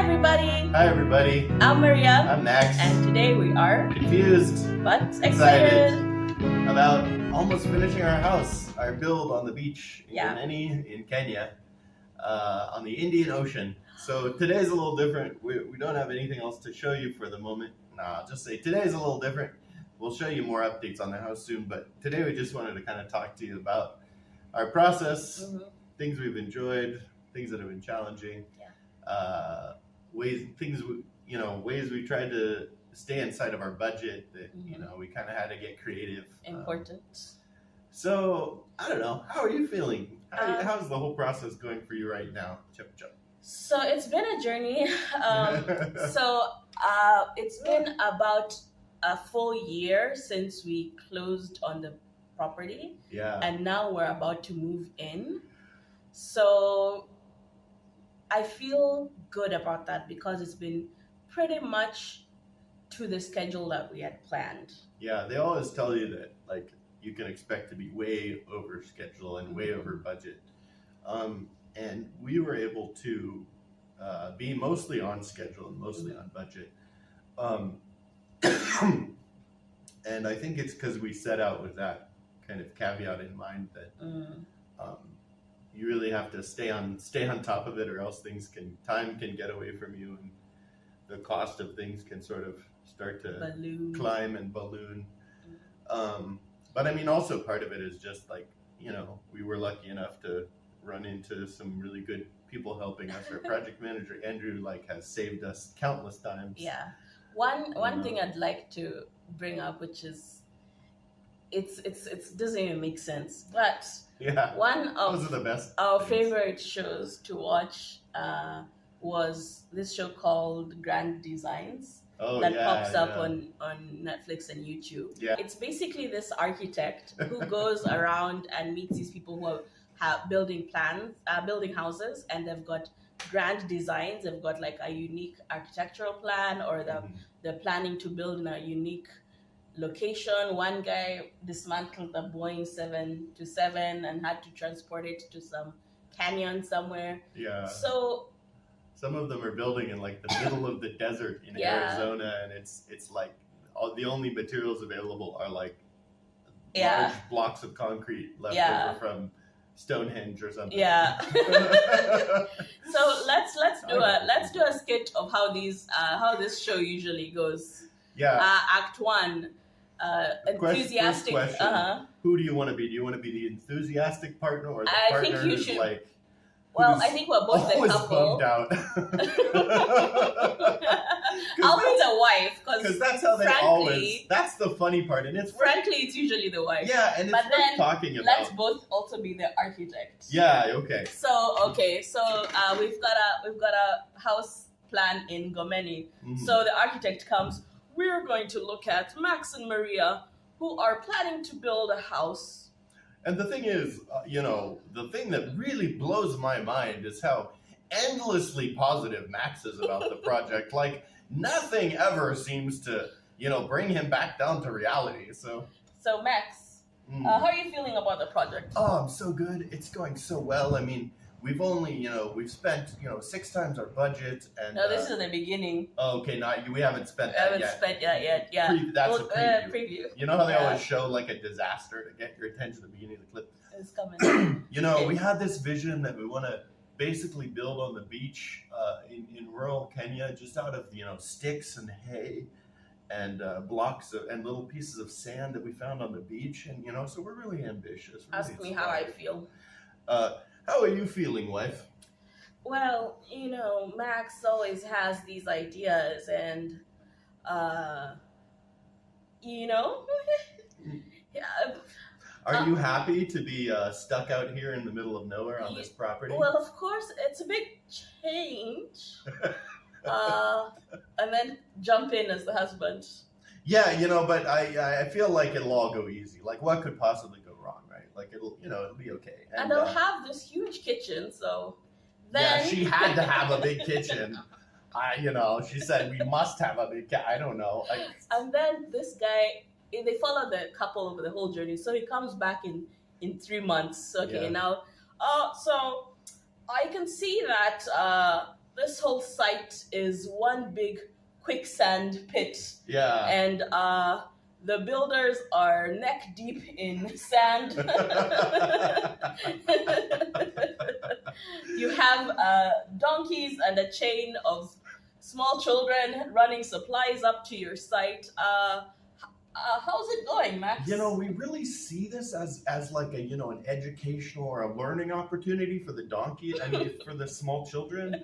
everybody. Hi everybody. I'm Maria. I'm Max. And today we are confused but excited about almost finishing our house, our build on the beach in Yeah. Malindi in Kenya, on the Indian Ocean. So today's a little different. We don't have anything else to show you for the moment. I'll just say today's a little different. We'll show you more updates on the house soon, but today we just wanted to kind of talk to you about our process, things we've enjoyed, things that have been challenging, ways we tried to stay inside of our budget that we kind of had to get creative. Important. So I don't know. How are you feeling? How's the whole process going for you right now? Chip. So it's been a journey. It's been about a full year since we closed on the property. Yeah. And now we're about to move in. So I feel good about that because it's been pretty much to the schedule that we had planned. Yeah, they always tell you that like you can expect to be way over schedule and way over budget. And we were able to be mostly on schedule and mostly on budget. And I think it's because we set out with that kind of caveat in mind that you really have to stay on top of it, or else time can get away from you, and the cost of things can sort of start to climb and balloon. But I mean, also part of it is just like, we were lucky enough to run into some really good people helping us. Our project manager Andrew has saved us countless times. Yeah. One thing I'd like to bring up, which is it doesn't even make sense, but one of those are the best our things. favorite shows to watch was this show called Grand Designs that pops up on Netflix and YouTube. Yeah. It's basically this architect who goes around and meets these people who have building houses, and they've got grand designs. They've got like a unique architectural plan, or they're planning to build in a unique location. One guy dismantled a Boeing 727 and had to transport it to some canyon somewhere. Yeah. So some of them are building in like the middle of the desert in Arizona, and it's like the only materials available are like large blocks of concrete left over from Stonehenge or something. Yeah. So let's do a skit of how this show usually goes. Yeah. Act 1. Enthusiastic. First question, who do you want to be? Do you want to be the enthusiastic partner or the partner who's like? Well, I think we're both the couple. Bummed out. I'll be the wife because that's how they always. That's the funny part, and it's it's usually the wife. Yeah, and it's worth talking about. Let's both also be the architect. Yeah. Okay. So we've got a house plan in Gomeni. So the architect comes. We're going to look at Max and Maria, who are planning to build a house. And the thing is, the thing that really blows my mind is how endlessly positive Max is about the project. Like, nothing ever seems to, bring him back down to reality. So Max, how are you feeling about the project? Oh, I'm so good. It's going so well. I mean, we've only, we've spent, 6 times our budget. And no, this is the beginning. Oh, okay, we haven't spent that yet. We haven't spent that yet, yeah. That's a preview. You know how they always show like a disaster to get your attention at the beginning of the clip? It's coming. We had this vision that we want to basically build on the beach in rural Kenya, just out of, sticks and hay and blocks and little pieces of sand that we found on the beach. And, so we're really ambitious. Really Ask me how I feel. How are you feeling, wife? Well, Max always has these ideas, and Are you happy to be stuck out here in the middle of nowhere on this property? Well, of course, it's a big change. And then jump in as the husband. Yeah, but I feel like it'll all go easy. Like, what could possibly go wrong, right? Like, it'll be okay. And they'll have this huge kitchen, so then... Yeah, she had to have a big kitchen. She said we must have a big kitchen. I don't know. And then this guy, they follow the couple over the whole journey, so he comes back in 3 months. Okay, now, so I can see that this whole site site is one big quicksand pit, Yeah. and the builders are neck deep in sand. You have donkeys and a chain of small children running supplies up to your site. How's it going, Max? We really see this as like a an educational or a learning opportunity for the donkey. I mean, for the small children,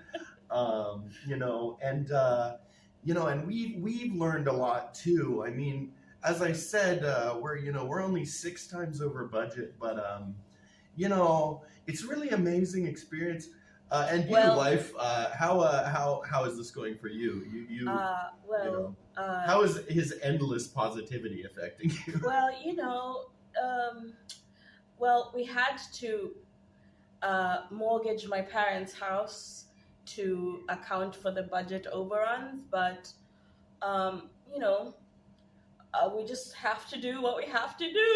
and and we've learned a lot too. I mean, as I said, we're only 6 times over budget, but it's really amazing experience. And you, wife, how is this going for you? How is his endless positivity affecting you? Well, we had to mortgage my parents' house to account for the budget overruns, but we just have to do what we have to do.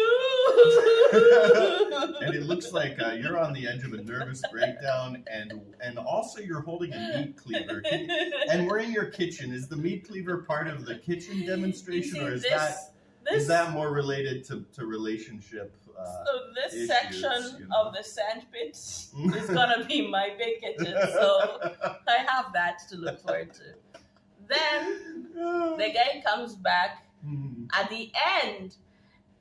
And it looks like you're on the edge of a nervous breakdown, and also you're holding a meat cleaver. And we're in your kitchen. Is the meat cleaver part of the kitchen demonstration, or is that more related to relationship? So this issues, section of the sandpit is gonna be my big kitchen, so I have that to look forward to. Then the guy comes back at the end,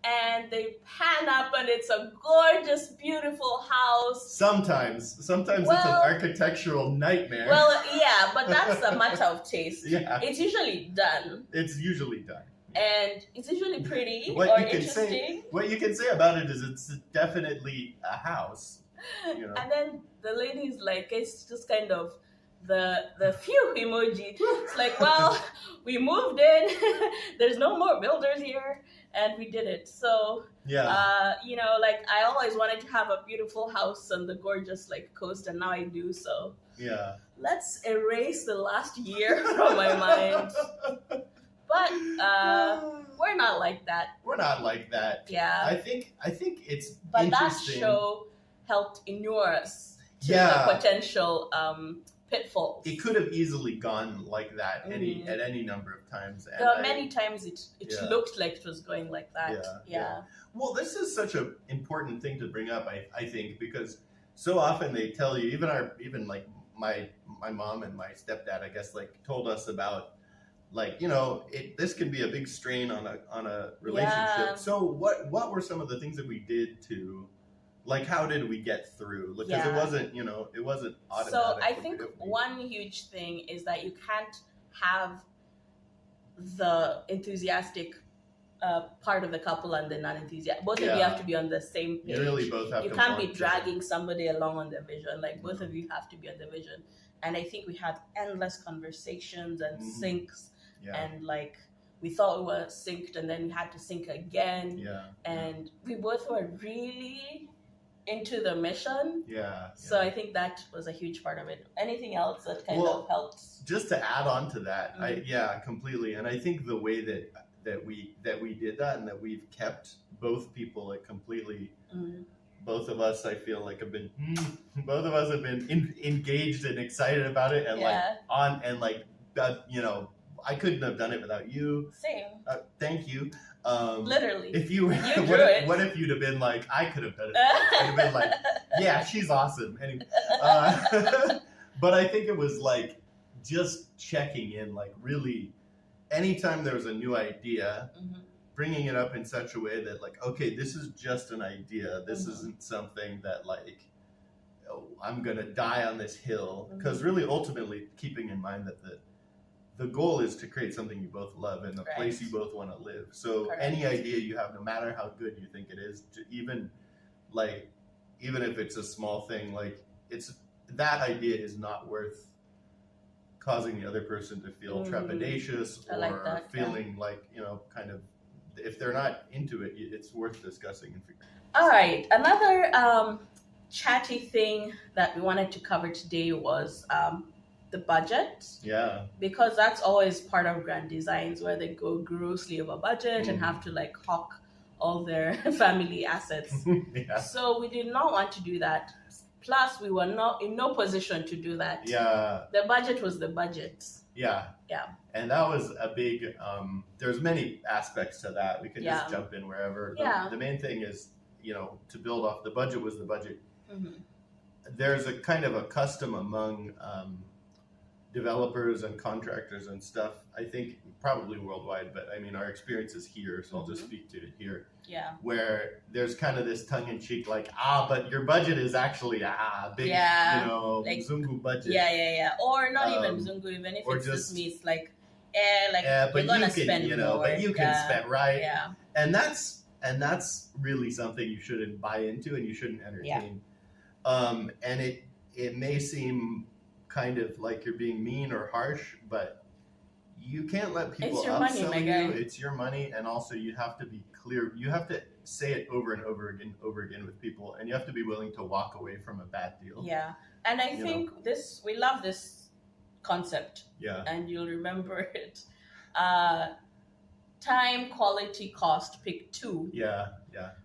and they pan up, and it's a gorgeous, beautiful house. Sometimes it's an architectural nightmare. Well, yeah, but that's a matter of taste. Yeah. It's usually done. And it's usually pretty or interesting. What you can say about it is it's definitely a house. And then the lady's like, it's just kind of the phew emoji. It's like, well, we moved in. There's no more builders here, and we did it. So I always wanted to have a beautiful house and the gorgeous coast, and now I do. So let's erase the last year from my mind. But we're not like that. We're not like that. Yeah. I think it's but interesting. That show helped inure us to the potential pitfalls. It could have easily gone like that at any number of times. There are many times it looked like it was going like that. Yeah. Well, this is such an important thing to bring up, I think, because so often they tell you, even my mom and my stepdad, I guess, told us about, this can be a big strain on a relationship. Yeah. So what were some of the things that we did to, how did we get through? Because it wasn't, it wasn't automatic. So I think one huge thing is that you can't have the enthusiastic part of the couple and the non-enthusiastic. Both of you have to be on the same page. You really both have You to can't be dragging somebody along on the vision. Both of you have to be on the vision. And I think we had endless conversations and syncs. And we thought we were synced, and then we had to sync again. And we both were really into the mission. So I think that was a huge part of it. Anything else that kind of helped? Just to add on to that, completely. And I think the way that we did that, and that we've kept both people completely. Both of us, I feel have been. Both of us have been engaged and excited about it, and I couldn't have done it without you. Same. Thank you. Literally. If you drew it. What if you'd have been like, I could have done it. I'd have been yeah, she's awesome. Anyway, but I think it was just checking in, really, anytime there was a new idea, bringing it up in such a way that okay, this is just an idea. This isn't something that I'm gonna die on this hill. Because really, ultimately, keeping in mind that the goal is to create something you both love and the place you both want to live. So any idea you have, no matter how good you think it is, to even if it's a small thing, that idea is not worth causing the other person to feel trepidatious or feeling kind of, if they're not into it, it's worth discussing and figuring out. All right. Another chatty thing that we wanted to cover today was the budget. Because that's always part of grand designs, where they go grossly over budget and have to hawk all their family assets. So we did not want to do that. Plus, we were not in no position to do that. Yeah. The budget was the budget. Yeah. Yeah. And that was a big, there's many aspects to that. We could Yeah. just jump in wherever. Yeah. The main thing is, to build off the budget was the budget. Mm-hmm. There's a kind of a custom among developers and contractors and stuff, I think probably worldwide, but I mean, our experience is here, so I'll just speak to it here. Yeah. Where there's kind of this tongue-in-cheek, like, but your budget is actually, big, like, Zungu budget. Yeah. Or not even Zungu, even if it's just me, it's like, but you're going to spend more. But you can spend, right? Yeah. And that's really something you shouldn't buy into and you shouldn't entertain. And it may seem kind of like you're being mean or harsh, but you can't let people upsell you. It's your money, and also you have to be clear. You have to say it over and over again with people, and you have to be willing to walk away from a bad deal. Yeah, and I think we love this concept. Yeah, and you'll remember it. Time, quality, cost. Pick two. Yeah.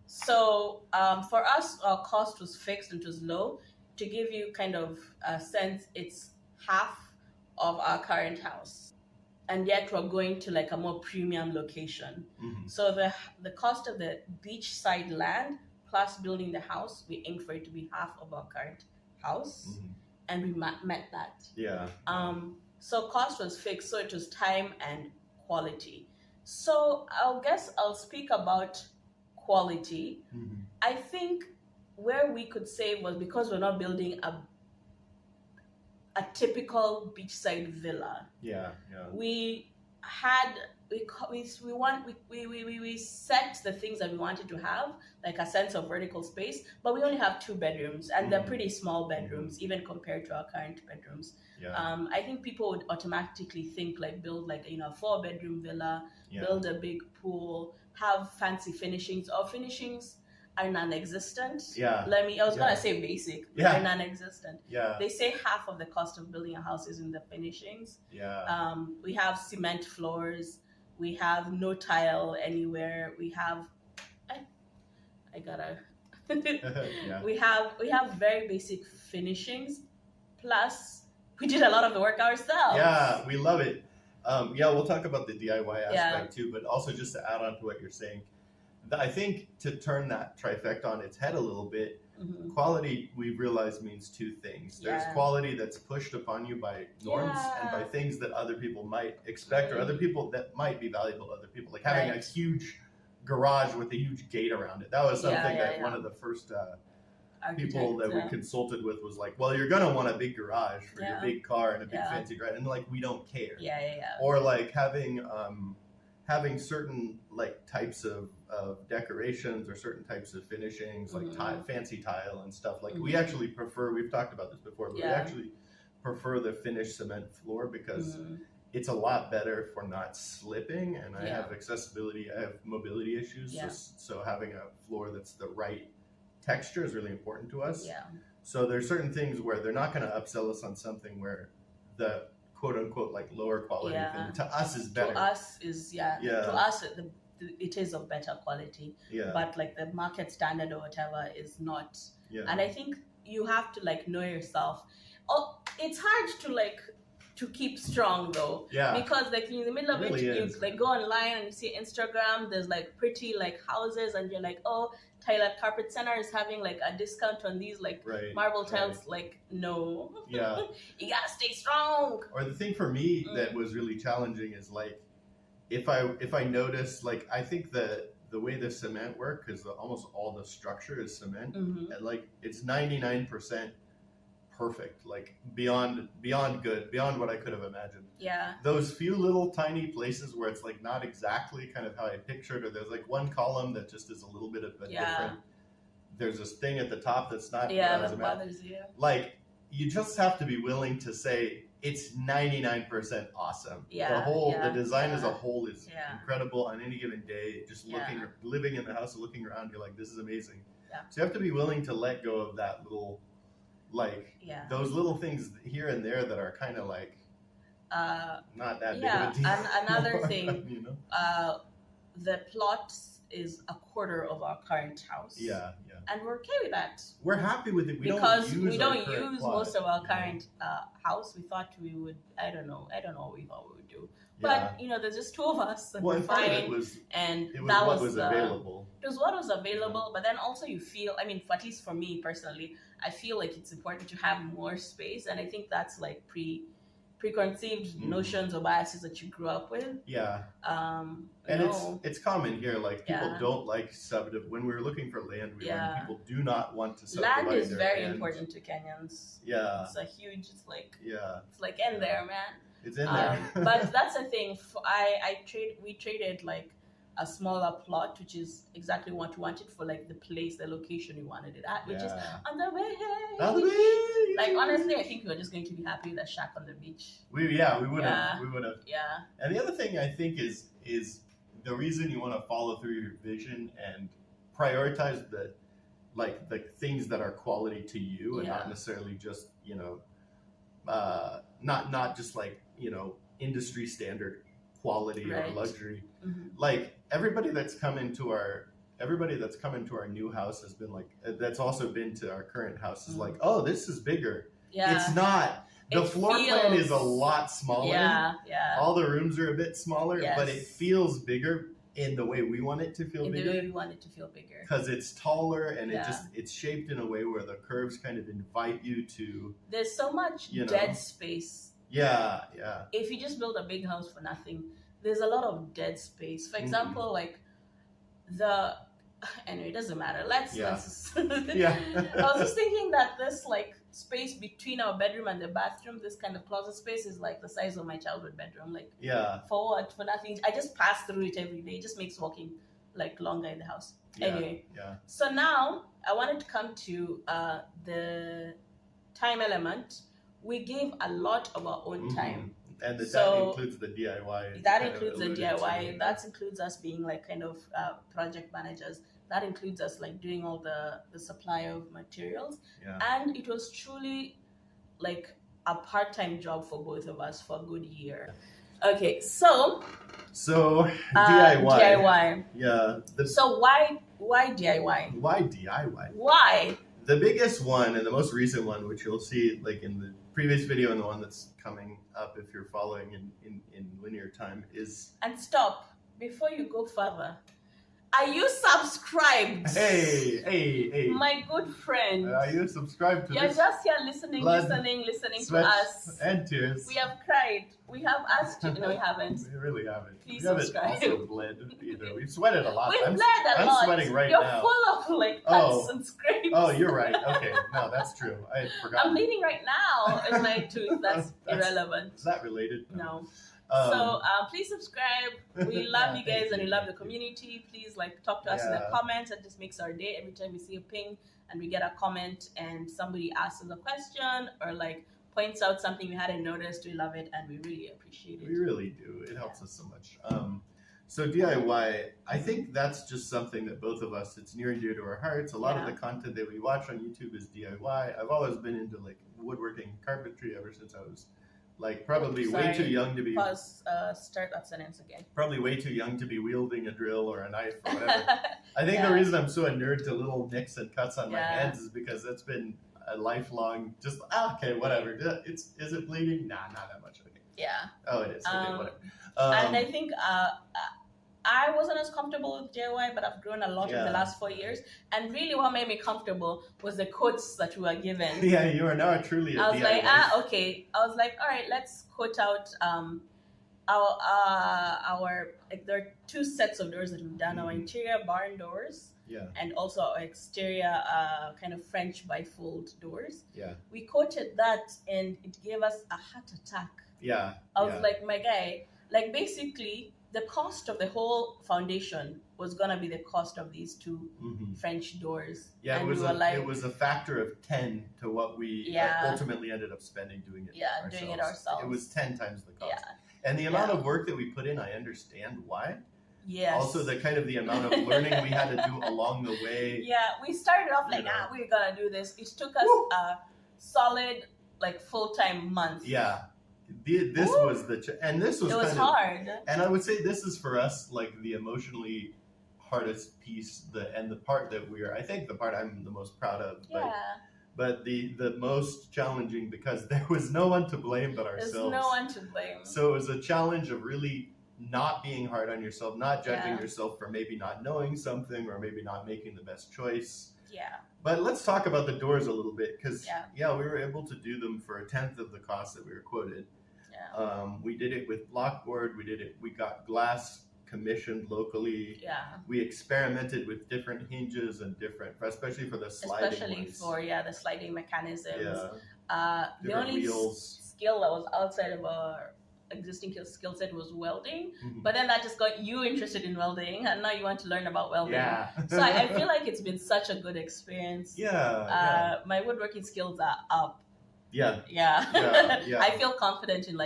So for us, our cost was fixed and it was low. To give you kind of a sense, it's half of our current house, and yet we're going to like a more premium location. Mm-hmm. So the cost of the beachside land plus building the house, we aimed for it to be half of our current house, and we met that. Yeah. So cost was fixed, so it was time and quality. So I guess I'll speak about quality. Mm-hmm. I think where we could save was because we're not building a typical beachside villa. Yeah. We set the things that we wanted to have, like a sense of vertical space, but we only have 2 bedrooms, and they're pretty small bedrooms, even compared to our current bedrooms. Yeah. I think people would automatically think like build like a 4-bedroom villa, build a big pool, have fancy finishings. Our finishings are non-existent. Yeah. I was gonna say basic, but they're non-existent. Yeah. They say half of the cost of building a house is in the finishings. Yeah. We have cement floors. We have no tile anywhere. We have we have very basic finishings. Plus, we did a lot of the work ourselves. Yeah, we love it. We'll talk about the DIY aspect too, but also just to add on to what you're saying, I think to turn that trifecta on its head a little bit, quality, we've realized, means 2 things. There's quality that's pushed upon you by norms and by things that other people might expect or other people that might be valuable to other people, like having a huge garage with a huge gate around it. That was something that one of the first people that we consulted with was like, well, you're going to want a big garage for your big car and a big fancy garage. And like, we don't care. Or like having certain like types of decorations or certain types of finishings, like fancy tile and stuff. Like we actually prefer, we've talked about this before, but we actually prefer the finished cement floor because it's a lot better for not slipping. And I have accessibility, I have mobility issues. So having a floor that's the right texture is really important to us. So there's certain things where they're not going to upsell us on something where the quote unquote like lower quality thing to us is better. To us is to us it is of better quality. But like the market standard or whatever is not. And I think you have to like know yourself. Oh, it's hard to like to keep strong though. Because like in the middle of it, you like go online and you see Instagram, there's like pretty like houses and you're like, oh, Tyler Carpet Center is having like a discount on these like marble tiles. Like, no. You gotta stay strong. Or the thing for me that was really challenging is like, if I notice, like, I think the way the cement work, because almost all the structure is cement, and like it's 99% perfect, like beyond good, beyond what I could have imagined. Those few little tiny places where it's like not exactly kind of how I pictured, or there's like one column that just is a little bit of a different. There's this thing at the top that's not. That bothers you. Like, you just have to be willing to say it's 99% awesome. The design as a whole is incredible on any given day. Just living in the house and looking around, you're like, this is amazing. So you have to be willing to let go of that little. Like those little things here and there that are kind of like not that big of a deal. And another thing, the plots is a quarter of our current house. Yeah. And we're okay with that. We're happy with it. We don't use most of our current house. We thought we would. I don't know what we thought we would do. But there's just two of us, and we're fine. It was what was available. It was what was available, but then also you feel. I mean, at least for me personally, I feel like it's important to have more space, and I think that's like preconceived notions or biases that you grew up with. Yeah. And it's common here. Like people don't like subdivision. When we're looking for land, people do not want to subdivide. Land is very important to Kenyans. Yeah. It's a huge. It's like It's in there, man. It's in there. But that's the thing. We traded like a smaller plot, which is exactly what we wanted for like the place, the location we wanted it at, which is on the way. Like honestly, I think we were just going to be happy with a shack on the beach. We would have. Yeah. And the other thing I think is the reason you want to follow through your vision and prioritize the things that are quality to you and not necessarily just not just like industry standard quality or luxury. Like everybody that's come into our new house has been like, that's also been to our current house is like, oh, this is bigger. Yeah. It's not. The floor plan is a lot smaller. Yeah. All the rooms are a bit smaller, but it feels bigger in the way we want it to feel bigger. In the way we want it to feel bigger. Because it's taller and it's shaped in a way where the curves kind of invite you to. There's so much dead space. Yeah. If you just build a big house for nothing, there's a lot of dead space. For example, anyway, it doesn't matter. Let's I was just thinking that this like space between our bedroom and the bathroom, this kind of closet space is like the size of my childhood bedroom. Like for what? For nothing. I just pass through it every day. It just makes walking like longer in the house. Anyway. So now I wanted to come to the time element. We gave a lot of our own time. And that includes the DIY. That includes the DIY. That includes us being like kind of project managers. That includes us like doing all the supply of materials. Yeah. And it was truly like a part-time job for both of us for a good year. Okay, so DIY. Yeah. So why DIY? Why DIY? Why? The biggest one and the most recent one, which you'll see like in the previous video and the one that's coming up if you're following in linear time is... And stop. Before you go further, are you subscribed? Hey. My good friend. Are you subscribed to You're just here listening to us. And tears. We have cried. We have asked you. No, we haven't. We really haven't. Please subscribe. We haven't also bled either. We've sweated a lot. We've bled a lot. I'm sweating right now. now. You're full of like cuts and scrapes. Oh, you're right. Okay. No, that's true. I had forgotten. I'm bleeding right now in my tooth. That's irrelevant. Is that related? No. So please subscribe. We love you guys and we love the community. Please talk to us in the comments. It just makes our day every time we see a ping and we get a comment and somebody asks us a question or points out something we hadn't noticed. We love it and we really appreciate it. We really do. It helps us so much. So DIY, I think that's just something that both of us, it's near and dear to our hearts. A lot of the content that we watch on YouTube is DIY. I've always been into woodworking, carpentry ever since I was probably way too young to be... Pause, start that sentence again. Probably way too young to be wielding a drill or a knife or whatever. I think the reason I'm so a nerd to little nicks and cuts on my hands is because that's been a lifelong just, okay, whatever. Is it bleeding? Nah, not that much. Okay. Yeah. Oh, it is. Okay, whatever. And I think I wasn't as comfortable with DIY, but I've grown a lot in the last 4 years. And really what made me comfortable was the quotes that we were given. Yeah, you are now truly a DIY. I was like, okay. I was like, all right, let's quote out our there are two sets of doors that we've done, our interior barn doors. Yeah. And also our exterior kind of French bifold doors. Yeah. We quoted that and it gave us a heart attack. Yeah. I was like, my guy, basically the cost of the whole foundation was gonna be the cost of these two French doors. Yeah, and it was a factor of 10 to what we ultimately ended up spending doing it. Yeah, ourselves. Doing it ourselves. It was 10 times the cost. Yeah. And the amount of work that we put in, I understand why. Yes. Also, the amount of learning we had to do along the way. Yeah, we started off we're gonna do this. It took us a solid full-time month. Yeah. This was and this was it was hard. And I would say this is for us the emotionally hardest piece, the part that I think the part I'm the most proud of, but the most challenging, because there was no one to blame but ourselves. There's no one to blame. So it was a challenge of really not being hard on yourself, not judging yourself for maybe not knowing something or maybe not making the best choice. Yeah. But let's talk about the doors a little bit, because we were able to do them for 1/10 of the cost that we were quoted. Yeah. We did it with blockboard. We got glass commissioned locally. Yeah. We experimented with different hinges and especially for the sliding ones. The sliding mechanisms. Yeah. The only skill that was outside of our existing skill set was welding, but then that just got you interested in welding, and now you want to learn about welding. Yeah. So I feel like it's been such a good experience. Yeah. My woodworking skills are up. Yeah. I feel confident in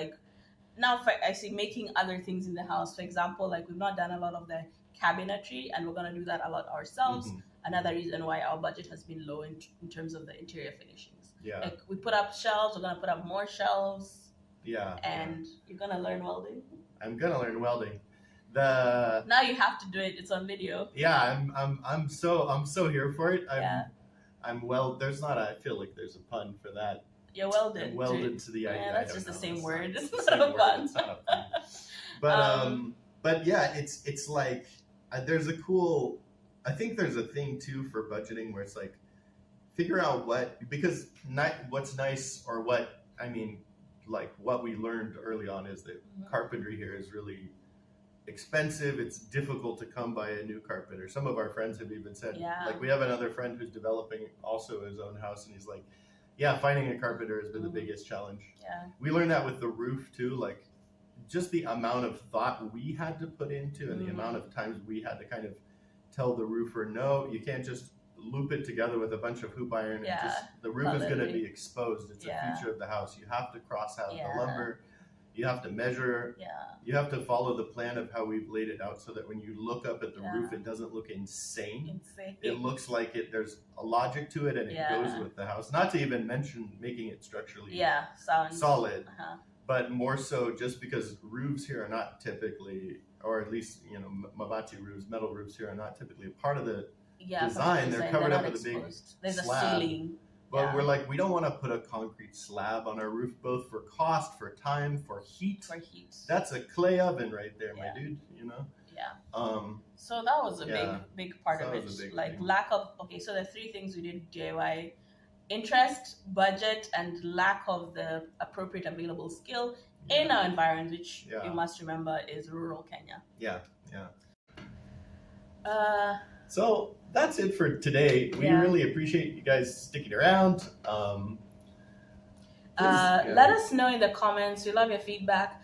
now I see making other things in the house. For example, we've not done a lot of the cabinetry, and we're gonna do that a lot ourselves. Another reason why our budget has been low in terms of the interior finishings. Yeah. We put up shelves. We're gonna put up more shelves. Yeah. And you're gonna learn welding? I'm gonna learn welding. Now you have to do it. It's on video. Yeah, I'm so here for it. I feel like there's a pun for that. You're welded. I'm welded to the idea. Yeah, that's just the same word. It's not a pun. It's not a pun. But yeah, it's like there's a cool. I think there's a thing too for budgeting where it's like figure out what's nice, or what I mean. What we learned early on is that carpentry here is really expensive. It's difficult to come by a new carpenter. Some of our friends have even said, we have another friend who's developing also his own house, and he's like, finding a carpenter has been the biggest challenge. Yeah. We learned that with the roof too, just the amount of thought we had to put into, and the amount of times we had to kind of tell the roofer, no, you can't just loop it together with a bunch of hoop iron, and the roof is going to be exposed. It's a feature of the house. You have to cross out the lumber. You have to measure. Yeah. You have to follow the plan of how we've laid it out, so that when you look up at the roof, it doesn't look insane. It looks like there's a logic to it, and it goes with the house. Not to even mention making it structurally solid, but more so just because roofs here are not typically, or at least mabati roofs, metal roofs here are not typically a part of the design. They're covered up with a big slab. A ceiling. But we're we don't want to put a concrete slab on our roof, both for cost, for time, for heat. That's a clay oven right there, my dude. Yeah. So that was a big part of it. Lack of so the 3 things we did DIY: interest, budget, and lack of the appropriate available skill in our environment, which you must remember is rural Kenya. Yeah. So that's it for today. We really appreciate you guys sticking around. Let us know in the comments. We love your feedback,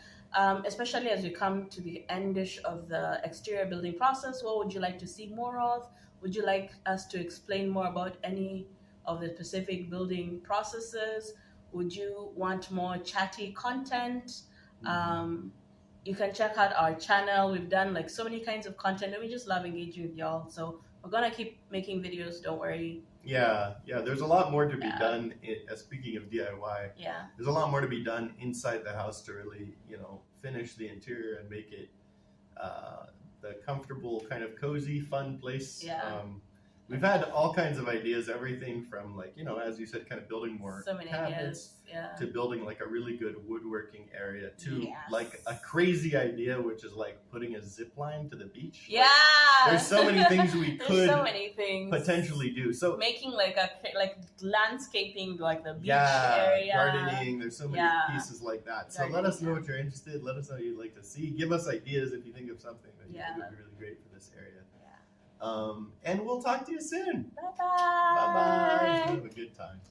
especially as we come to the endish of the exterior building process. What would you like to see more of? Would you like us to explain more about any of the specific building processes? Would you want more chatty content? You can check out our channel. We've done so many kinds of content, and we just love engaging with y'all. So we're gonna keep making videos. Don't worry. Yeah. There's a lot more to be done. Speaking of DIY, there's a lot more to be done inside the house to really, finish the interior and make it the comfortable, kind of cozy, fun place. Yeah. We've had all kinds of ideas, everything from as you said, kind of building more cabinets to building a really good woodworking area to a crazy idea, which is putting a zip line to the beach. Yeah. There's so many things we could potentially do. So making landscaping, the beach area. Gardening. There's so many pieces like that. So let us know what you're interested. Let us know what you'd like to see. Give us ideas if you think of something that you think would be really great for this area. And we'll talk to you soon. Bye-bye. Bye-bye. Have a good time.